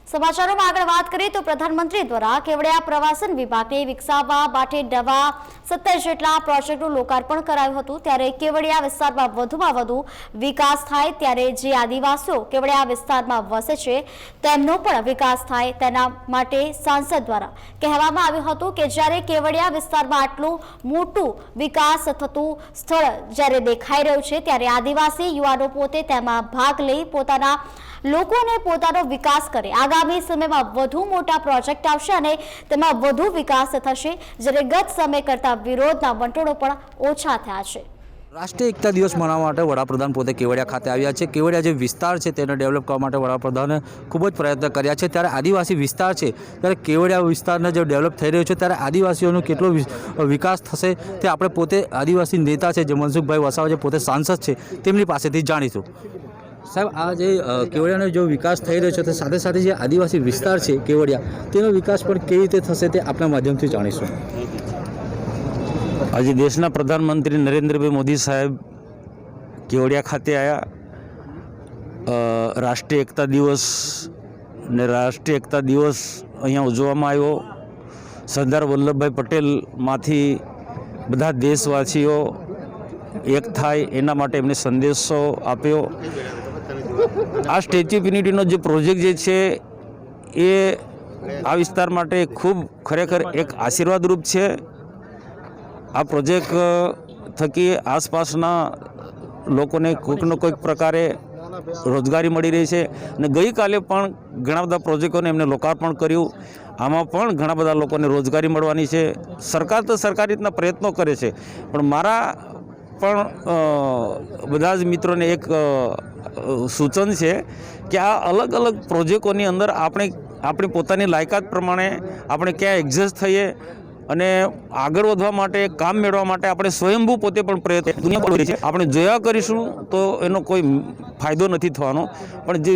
સમાચારોમાં આગળ વાત કરીએ તો પ્રધાનમંત્રી દ્વારા કેવડિયા પ્રવાસન વિભાગને વિકસાવવા માટે નવા 17 જેટલા પ્રોજેક્ટનું લોકાર્પણ કરાયું હતું। ત્યારે કેવડિયા વિસ્તારમાં વધુમાં વધુ વિકાસ થાય ત્યારે જે આદિવાસીઓ કેવડિયા વિસ્તારમાં વસે છે તેમનો પણ વિકાસ થાય તેના માટે સાંસદ દ્વારા કહેવામાં આવ્યું હતું કે જ્યારે કેવડિયા વિસ્તારમાં આટલું મોટું વિકાસ થતું સ્થળ જ્યારે દેખાઈ રહ્યું છે ત્યારે આદિવાસી યુવાનો પોતે તેમાં ભાગ લઈ પોતાના લોકોને પોતાનો વિકાસ કરે। આગામી સમયમાં વધુ મોટા પ્રોજેક્ટ આવશે અને તેમાં વધુ વિકાસ થશે જ્યારે ગત સમય કરતા વિરોધના વંટોળો પણ ઓછા થયા છે। રાષ્ટ્રીય એકતા દિવસ મનાવવા માટે વડાપ્રધાન પોતે કેવડિયા ખાતે આવ્યા છે। કેવડિયા જે વિસ્તાર છે તેને ડેવલપ કરવા માટે વડાપ્રધાને ખૂબ જ પ્રયત્ન કર્યા છે। ત્યારે આદિવાસી વિસ્તાર છે ત્યારે કેવડિયા વિસ્તારને જે ડેવલપ થઈ રહ્યો છે ત્યારે આદિવાસીઓનો કેટલો વિકાસ થશે તે આપણે પોતે આદિવાસી નેતા છે જે મનસુખભાઈ વસાવા જે પોતે સાંસદ છે તેમની પાસેથી જાણીશું। સાહેબ, આ જે કેવડિયાનો જો વિકાસ થઈ રહ્યો છે તે સાથે સાથે જે આદિવાસી વિસ્તાર છે કેવડિયા તેનો વિકાસ પણ કેવી રીતે થશે તે આપણા માધ્યમથી જાણીશું। આજે દેશના પ્રધાનમંત્રી નરેન્દ્રભાઈ મોદી સાહેબ કેવડિયા ખાતે આવ્યા। રાષ્ટ્રીય એકતા દિવસ ને રાષ્ટ્રીય એકતા દિવસ અહીંયા ઉજવવામાં આવ્યો। સરદાર વલ્લભભાઈ પટેલમાંથી બધા દેશવાસીઓ એક થાય એના માટે એમને સંદેશો આપ્યો। આ સ્ટેચ્યુ ઓફ યુનિટીનો જે પ્રોજેક્ટ જે છે એ આ વિસ્તાર માટે ખૂબ ખરેખર એક આશીર્વાદરૂપ છે। આ પ્રોજેક્ટ થકી આસપાસના લોકોને કોઈકનો કોઈક પ્રકારે રોજગારી મળી રહી છે અને ગઈકાલે પણ ઘણા બધા પ્રોજેક્ટોને એમને લોકાર્પણ કર્યું। આમાં પણ ઘણા બધા લોકોને રોજગારી મળવાની છે। સરકાર તો સરકારી રીતના પ્રયત્નો કરે છે પણ મારા પણ બધા જ મિત્રોને એક સૂચન છે કે આ અલગ અલગ પ્રોજેક્ટોની અંદર આપણી પોતાની લાયકાત પ્રમાણે આપણે ક્યાં એડજસ્ટ થઈએ અને આગળ વધવા માટે કામ મેળવવા માટે આપણે સ્વયંભૂ પોતે પણ પ્રયત્ન દુનિયા પડી છે આપણે જોયા કરીશું તો એનો કોઈ ફાયદો નથી થવાનો। પણ જે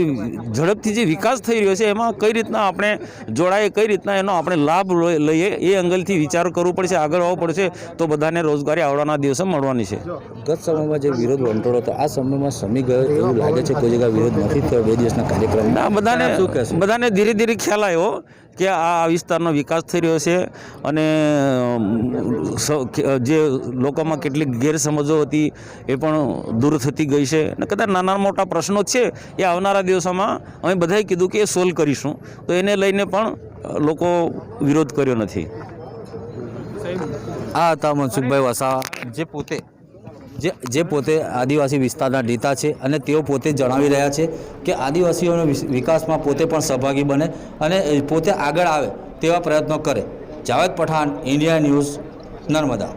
ઝડપથી જે વિકાસ થઈ રહ્યો છે એમાં કઈ રીતના આપણે જોડાઈએ કઈ રીતના એનો આપણે લાભ લઈએ એ એંગલથી વિચાર કરવું પડશે, આગળ આવવું પડશે તો બધાને રોજગારી આવવાના દિવસે મળવાની છે। ગત સમયમાં જે વિરોધ વંટોળો હતો આ સમયમાં સમી ગયો એવું લાગે છે। કોઈ જગ્યાએ વિરોધ નથી થયો 2 દિવસના કાર્યક્રમમાં। બધાને ધીરે ધીરે ખ્યાલ આવ્યો કે આ વિસ્તારનો વિકાસ થઈ રહ્યો છે અને જે લોકોમાં કેટલીક ગેરસમજો હતી એ પણ દૂર થતી ગઈ છે અને કદાચ નાના મોટા પ્રશ્નો છે એ આવનારા દિવસોમાં અમે બધાએ કીધું કે એ સોલ્વ કરીશું તો એને લઈને પણ લોકો વિરોધ કર્યો નથી। આ હતા મનસુખભાઈ વસાવા જે પોતે આદિવાસી વિસ્તારના નેતા છે અને તેઓ પોતે જણાવી રહ્યા છે કે આદિવાસીઓના વિકાસમાં પોતે પણ સહભાગી બને અને પોતે આગળ આવે તેવા પ્રયત્નો કરે। Javed Pathan, India News, Narmada.